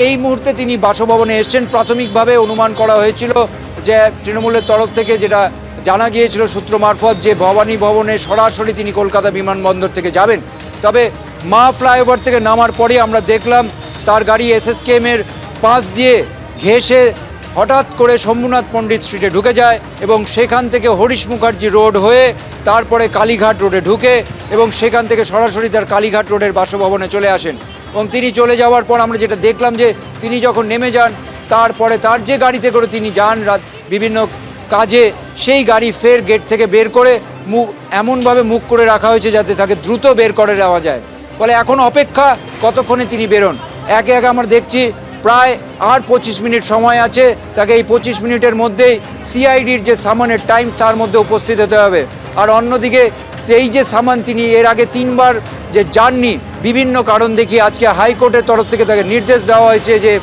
এই মুহূর্তে তিনি বাসভবনে এসছেন। প্রাথমিকভাবে অনুমান করা হয়েছিল যে তৃণমূলের তরফ থেকে যেটা জানা গিয়েছিল সূত্র মারফত যে ভবানী ভবনে সরাসরি তিনি কলকাতা বিমানবন্দর থেকে যাবেন। তবে মা ফ্লাইওভার থেকে নামার পরে আমরা দেখলাম তার গাড়ি এসএসকেএমের পাশ দিয়ে ঘেঁষে হঠাৎ করে শম্ভুনাথ পণ্ডিত স্ট্রিটে ঢুকে যায় এবং সেখান থেকে হরিশ মুখার্জি রোড হয়ে তারপরে কালীঘাট রোডে ঢুকে এবং সেখান থেকে সরাসরি তার কালীঘাট রোডের বাসভবনে চলে আসেন। এবং তিনি চলে যাওয়ার পর আমরা যেটা দেখলাম যে তিনি যখন নেমে যান তারপরে তার যে গাড়িতে করে তিনি যান বিভিন্ন কাজে, সেই গাড়ি ফের গেট থেকে বের করে এমনভাবে মুখ করে রাখা হয়েছে যাতে তাকে দ্রুত বের করে দেওয়া যায়। ফলে এখন অপেক্ষা কতক্ষণে তিনি বেরোন। একে একে আমরা দেখছি প্রায় আর 25 মিনিট সময় আছে, তাকে এই 25 মিনিটের মধ্যেই সিআইডির যে সামনের টাইম তার মধ্যে উপস্থিত হতে হবে। আর অন্যদিকে সেই যে সামান তিনি এর আগে 3বার যে যাননি বিভিন্ন কারণ দেখিয়ে আজকে হাইকোর্টের তরফ থেকে তাকে নির্দেশ দেওয়া হয়েছে যে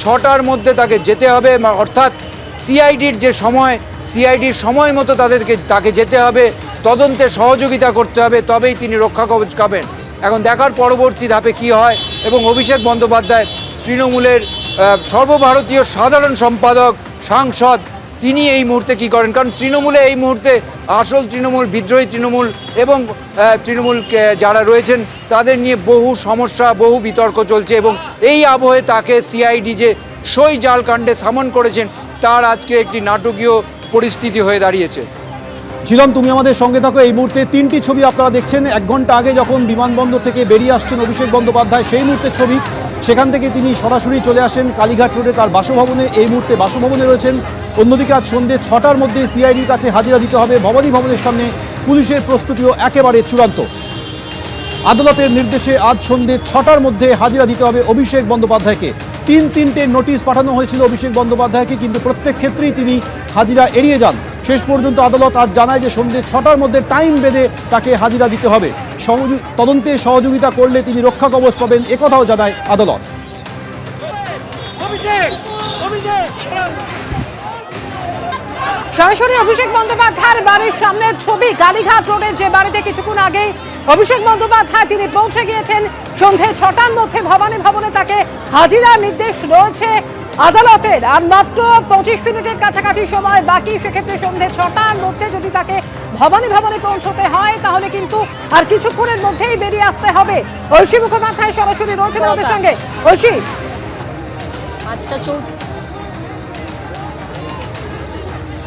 6টার মধ্যে তাকে যেতে হবে, অর্থাৎ সিআইডির যে সময়, সিআইডির সময় মতো তাকে যেতে হবে, তদন্তে সহযোগিতা করতে হবে, তবেই তিনি রক্ষা কবচ পাবেন। এখন দেখার পরবর্তী ধাপে কি হয়। এবং অভিষেক বন্দ্যোপাধ্যায় তৃণমূলের সর্বভারতীয় সাধারণ সম্পাদক, সাংসদ, তিনি এই মুহূর্তে কি করেন, কারণ তৃণমূলে এই মুহূর্তে আসল তৃণমূল, বিদ্রোহী তৃণমূল এবং তৃণমূল যারা রয়েছেন তাদের নিয়ে বহু সমস্যা, বহু বিতর্ক চলছে এবং এই আবহে তাকে সিআইডি যে সই জালকাণ্ডে সামন করেছেন তার আজকে একটি নাটকীয় পরিস্থিতি হয়ে দাঁড়িয়েছে। ঝিলম, তুমি আমাদের সঙ্গে থাকো। এই মুহূর্তে 3টি ছবি আপনারা দেখছেন। 1 ঘন্টা আগে যখন বিমানবন্দর থেকে বেরিয়ে আসছেন অভিষেক বন্দ্যোপাধ্যায়, সেই মুহূর্তের ছবি। সেখান থেকে তিনি সরাসরি চলে আসেন কালীঘাট রোডে তার বাসভবনে। এই মুহূর্তে বাসভবনে রয়েছেন। অন্যদিকে আজ সন্ধ্যে 6টার মধ্যে সিআইডির কাছে হাজিরা দিতে হবে। ভবানী ভবনের সামনে পুলিশের প্রস্তুতিও একেবারে চূড়ান্ত। আদালতের নির্দেশে আজ সন্ধ্যে 6টার মধ্যে হাজিরা দিতে হবে অভিষেক বন্দ্যোপাধ্যায়কে। 3টে নোটিশ পাঠানো হয়েছিল অভিষেক বন্দ্যোপাধ্যায়কে, কিন্তু প্রত্যেক ক্ষেত্রেই তিনি হাজিরা এড়িয়ে যান। শেষ পর্যন্ত আদালত আজ জানায় যে সন্ধ্যে 6টার মধ্যে টাইম বেঁধে তাকে হাজিরা দিতে হবে। তদন্তে সহযোগিতা করলে তিনি রক্ষা কবচ পাবেন, একথাও জানায় আদালত। সরাসরি অভিষেক বন্দ্যোপাধ্যায়ের বাড়ির সামনের ছবি, কালীঘাট রোডের যে বাড়িতে কিছুক্ষণ আগে অভিষেক বন্দ্যোপাধ্যায় তিনি পৌঁছে গিয়েছেন। সন্ধ্যে 6টার মধ্যে ভবানী ভবনে তাকে হাজিরার নির্দেশ রয়েছে আদালতের। আর মাত্র 25 মিনিটের কাছাকাছি সময় বাকি। সেক্ষেত্রে সন্ধ্যে 6টার মধ্যে যদি তাকে ভবানী ভবনে পৌঁছতে হয় তাহলে কিন্তু আর কিছুক্ষণের মধ্যেই বেরিয়ে আসতে হবে। ঐশী মুখোপাধ্যায় সরাসরি রয়েছেন আমাদের সঙ্গে। ঐশী,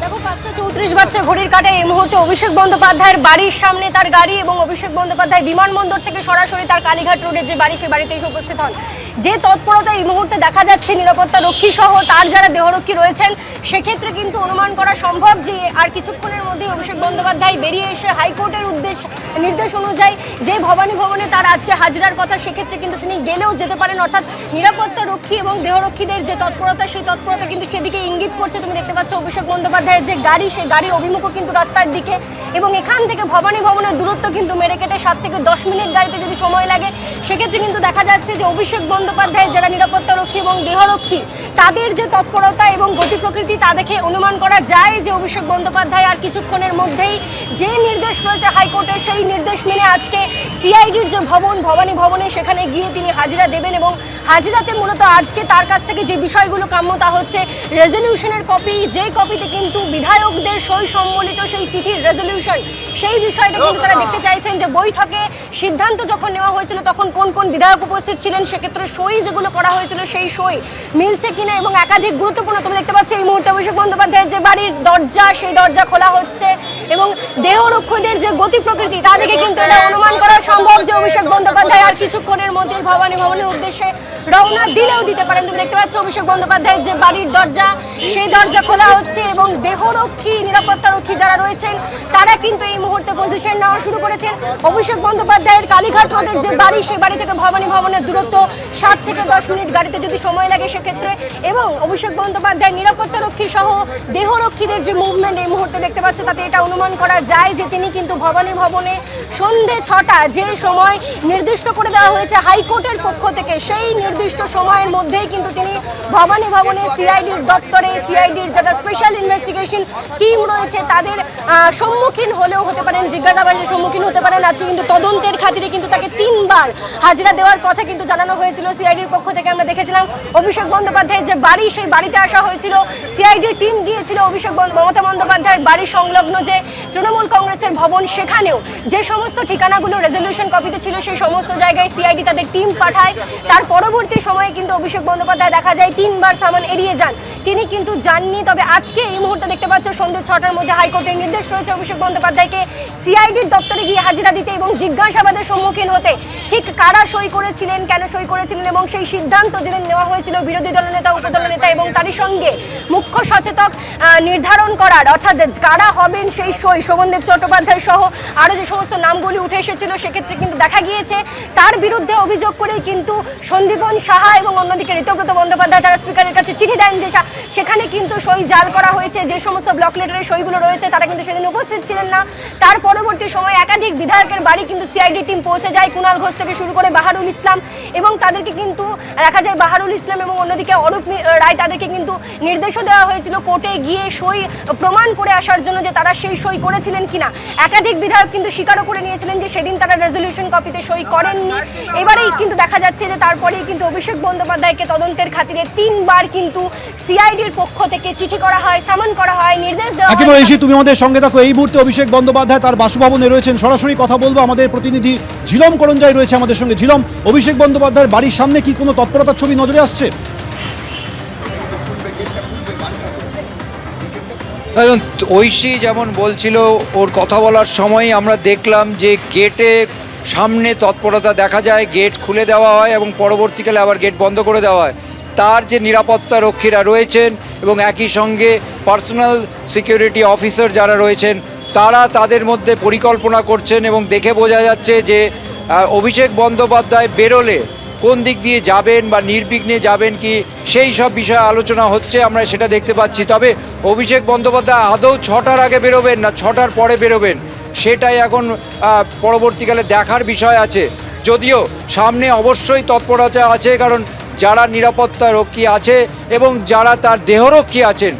দেখো 5:34 বাজছে ঘড়ির কাঁটায়। এই মুহূর্তে অভিষেক বন্দ্যোপাধ্যায়ের বাড়ির সামনে তার গাড়ি এবং অভিষেক বন্দ্যোপাধ্যায় বিমানবন্দর থেকে সরাসরি তার কালীঘাট রোডের যে বাড়ি, সেই বাড়িতে এসে উপস্থিত হন। যে তৎপরতা এই মুহূর্তে দেখা যাচ্ছে নিরাপত্তা রক্ষী সহ তার যারা দেহরক্ষী রয়েছেন, সেক্ষেত্রে কিন্তু অনুমান করা সম্ভব যে আর কিছুক্ষণের মধ্যেই অভিষেক বন্দ্যোপাধ্যায় বেরিয়ে এসে হাইকোর্টের নির্দেশ অনুযায়ী যে ভবানী ভবনে তার আজকে হাজিরার কথা, সেক্ষেত্রে কিন্তু তিনি গেলেও যেতে পারেন। অর্থাৎ নিরাপত্তা রক্ষী এবং দেহরক্ষীদের যে তৎপরতা, সেই তৎপরতা কিন্তু সেদিকে ইঙ্গিত করছে। তুমি দেখতে পাচ্ছ অভিষেক বন্দ্যোপাধ্যায়ের যে গাড়ি, সেই গাড়ির অভিমুখও কিন্তু রাস্তার দিকে এবং এখান থেকে ভবানী ভবনের দূরত্ব কিন্তু মেরে কেটে 7 থেকে 10 মিনিট গাড়িতে যদি সময় লাগে, সেক্ষেত্রে কিন্তু দেখা যাচ্ছে যে অভিষেক বন্দ্যোপাধ্যায়ের যারা নিরাপত্তা রক্ষী এবং দেহরক্ষী তাদের যে তৎপরতা এবং গতি প্রকৃতি, তা দেখে অনুমান করা যায় যে অভিষেক বন্দ্যোপাধ্যায় আর কিছুক্ষণের মধ্যেই যে নির্দেশ রয়েছে হাইকোর্টের, সেই নির্দেশ মেনে আজকে সিআইডির যে ভবন, ভবানী ভবনে, সেখানে গিয়ে তিনি হাজিরা দেবেন। এবং হাজিরাতে মূলত আজকে তার কাছ থেকে যে বিষয়গুলো কাম্য তা হচ্ছে রেজলিউশনের কপি, যেই কপিতে কিন্তু বিধায়কদের সই সম্বলিত সেই চিঠির রেজলিউশন, সেই বিষয়টা কিন্তু তারা দেখতে চাইছেন যে বৈঠকে সিদ্ধান্ত যখন নেওয়া হয়েছিল তখন কোন কোন বিধায়ক উপস্থিত ছিলেন, সেক্ষেত্রে সই যেগুলো করা হয়েছিল সেই সই মিলছে কিনা। এবং একাধিক গুরুত্বপূর্ণ, তুমি দেখতে পাচ্ছ এই মুহূর্তে অভিষেক বন্দ্যোপাধ্যায়ের যে বাড়ির দরজা, সেই দরজা খোলা হচ্ছে এবং দেহরক্ষীদের যে গতি প্রকৃতি, তা দেখে কিন্তু এটা অনুমান করা সম্ভব যে অভিষেক বন্দ্যোপাধ্যায় আর কিছুক্ষণের মধ্যেই ভবানী ভবনের উদ্দেশ্যে রওনা দিলেও দিতে পারেন। তুমি দেখতে পাচ্ছ অভিষেক বন্দ্যোপাধ্যায়ের যে বাড়ির দরজা, সেই দরজা খোলা হচ্ছে এবং দেহরক্ষী, নিরাপত্তা রক্ষী যারা রয়েছেন তারা কিন্তু এই মুহূর্তে পজিশন নেওয়া শুরু করেছেন। অভিষেক বন্দ্যোপাধ্যায়ের কালীঘাট রোডের যে বাড়ি, সেই বাড়ি থেকে ভবানী ভবনের দূরত্ব 7 থেকে 10 মিনিট গাড়িতে যদি সময় লাগে, সেক্ষেত্রে এবং অভিষেক বন্দ্যোপাধ্যায় নিরাপত্তারক্ষী সহ দেহরক্ষীদের যে মুভমেন্ট এই মুহূর্তে দেখতে পাচ্ছ তাতে এটা অনুমান করা যায় যে তিনি কিন্তু ভবানী ভবনে সন্ধে 6টা যে সময় নির্দিষ্ট করে দেওয়া হয়েছে হাইকোর্টের পক্ষ থেকে, সেই নির্দিষ্ট সময়ের মধ্যেই কিন্তু তিনি ভবানী ভবনে সিআইডির দপ্তরে, সিআইডির যারা স্পেশাল ইনভেস্টিগেশন টিম রয়েছে তাদের সম্মুখীন হলেও হতে পারেন, জিজ্ঞাসাবাদের সম্মুখীন হতে পারেন। আজকে কিন্তু তদন্তের খাতিরে কিন্তু তাকে 3বার হাজিরা দেওয়ার কথা কিন্তু জানানো হয়েছিল সিআইডির পক্ষ থেকে। আমরা দেখেছিলাম অভিষেক বন্দ্যোপাধ্যায়ের যে বাড়ি, সেই বাড়িতে আসা হয়েছিল, সিআইডির টিম গিয়েছিল মমতা বন্দ্যোপাধ্যায়ের বাড়ি সংলগ্ন যে তৃণমূল কংগ্রেসের ভবন, সেখানেও যে সমস্ত ঠিকানাগুলো রেজলিউশন কপিতে ছিল সেই সমস্ত জায়গায় সিআইডি তাদের টিম পাঠায়। তার পরবর্তী সময়ে কিন্তু অভিষেক বন্দ্যোপাধ্যায় দেখা যায় 3বার সামন এড়িয়ে যান, তিনি কিন্তু যাননি। তবে আজকে এই মুহূর্তে দেখতে পাচ্ছ সন্ধ্যে 6টার মধ্যে হাইকোর্টের নির্দেশ রয়েছে অভিষেক বন্দ্যোপাধ্যায়কে সিআইডির দপ্তরে গিয়ে হাজিরা দিতে এবং জিজ্ঞাসাবাদের সম্মুখীন হতে। ঠিক কারা সই করেছিলেন, কেন সই করেছিলেন এবং সেই সিদ্ধান্ত যেদিন নেওয়া হয়েছিল বিরোধী দলনেতা, উপদলনেতা এবং তারই সঙ্গে মুখ্য সচেতক নির্ধারণ করার, অর্থাৎ কারা হবেন সেই সই, শোভনদেব চট্টোপাধ্যায় সহ আরও যে সমস্ত নামগুলি উঠে এসেছিল, সেক্ষেত্রে কিন্তু দেখা গিয়েছে তার বিরুদ্ধে অভিযোগ করেই কিন্তু সন্দীপন সাহা এবং অন্যদিকে ঋতব্রত বন্দ্যোপাধ্যায় তারা স্পিকারের কাছে চিঠি দেন যে সেখানে কিন্তু সই জাল করা হয়েছে। যে সমস্ত ব্লক লেটারের সইগুলো রয়েছে তারা কিন্তু সেদিন উপস্থিত ছিলেন না। তার পরবর্তী সময় একাধিক বিধায়কের বাড়ি কিন্তু সিআইডি টিম পৌঁছে যায়, কুণাল ঘোষ থেকে শুরু করে বাহারুল ইসলাম, এবং তাদেরকে কিন্তু দেখা যায় বাহারুল ইসলাম এবং অন্যদিকে অরূপ রায় তাদেরকে কিন্তু নির্দেশও দেওয়া হয়েছিল কোর্টে গিয়ে সই প্রমাণ করে আসার জন্য যে তারা সেই সই করেছিলেন কিনা। একাধিক বিধায়ক কিন্তু স্বীকারও করে নিয়েছিলেন যে সেদিন তারা রেজলিউশন কপিতে সই করেননি। এবারেই কিন্তু দেখা যাচ্ছে যে তারপরেই কিন্তু অভিষেক বন্দ্যোপাধ্যায়কে তদন্তের খাতিরে 3বার কিন্তু সিআইডির পক্ষ থেকে চিঠি করা হয়, সামন করা হয়, নির্দেশ দেওয়া হয়। একেবারে এসে তুমি আমাদের সঙ্গে থাকো। এই মুহূর্তে অভিষেক বন্দ্যোপাধ্যায় তার বাসভবনে রয়েছেন, সরাসরি কথা বলবো। আমাদের প্রতিনিধি ঝিলম করঞ্জাই রয়েছে আমাদের সঙ্গে। ঝিলম, অভিষেক বন্দ্যোপাধ্যায়ের বাড়ির সামনে কি কোনো তৎপরতার ছবি নজরে আসছে? ঐশী যেমন বলছিল, ওর কথা বলার সময় আমরা দেখলাম যে গেটে সামনে তৎপরতা দেখা যায়, গেট খুলে দেওয়া হয় এবং পরবর্তীকালে আবার গেট বন্ধ করে দেওয়া হয়। তার যে নিরাপত্তা রক্ষীরা রয়েছেন এবং একই সঙ্গে পার্সোনাল সিকিউরিটি অফিসার যারা রয়েছেন তারা তাদের মধ্যে পরিকল্পনা করছেন এবং দেখে বোঝা যাচ্ছে যে অভিষেক বন্দ্যোপাধ্যায় বেরোলে কোন দিক দিয়ে যাবেন বা নির্বিঘ্নে যাবেন কি, সেই সব বিষয়ে আলোচনা হচ্ছে, আমরা সেটা দেখতে পাচ্ছি। তবে অভিষেক বন্দ্যোপাধ্যায় আদৌ 6টার আগে বেরোবেন না 6টার পরে বেরোবেন সেটাই এখন পরবর্তীকালে দেখার বিষয় আছে। যদিও সামনে অবশ্যই তৎপরতা আছে, কারণ যারা নিরাপত্তা রক্ষী আছে এবং যারা তার দেহরক্ষী আছেন,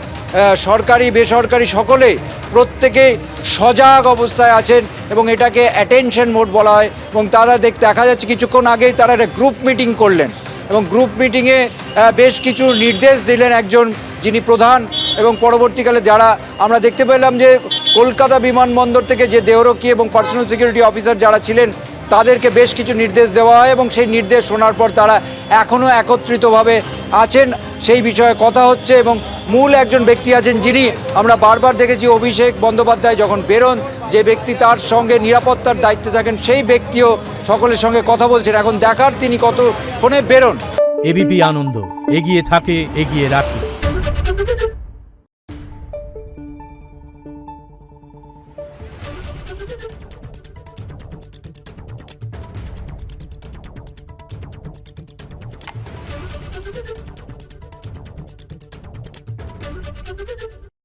সরকারি বেসরকারি সকলেই প্রত্যেকেই সজাগ অবস্থায় আছেন এবং এটাকে অ্যাটেনশন মোড বলা হয়। এবং তারা দেখা যাচ্ছে কিছুক্ষণ আগেই তারা একটা গ্রুপ মিটিং করলেন এবং গ্রুপ মিটিংয়ে বেশ কিছু নির্দেশ দিলেন একজন যিনি প্রধান, এবং পরবর্তীকালে যারা আমরা দেখতে পেলাম যে কলকাতা বিমানবন্দর থেকে যে দেহরক্ষী এবং পার্সোনাল সিকিউরিটি অফিসার যারা ছিলেন তাদেরকে বেশ কিছু নির্দেশ দেওয়া হয় এবং সেই নির্দেশ শোনার পর তারা এখনও একত্রিতভাবে আছেন, সেই বিষয়ে কথা হচ্ছে। এবং মূল একজন ব্যক্তি আছেন যিনি আমরা বারবার দেখেছি অভিষেক বন্দ্যোপাধ্যায় যখন বেরোন, যে ব্যক্তি তার সঙ্গে নিরাপত্তার দায়িত্বে থাকেন সেই ব্যক্তিও সকলের সঙ্গে কথা বলছেন। এখন দেখার তিনি কতক্ষণে বেরোন। এবিপি আনন্দ, এগিয়ে থাকে, এগিয়ে রাখে।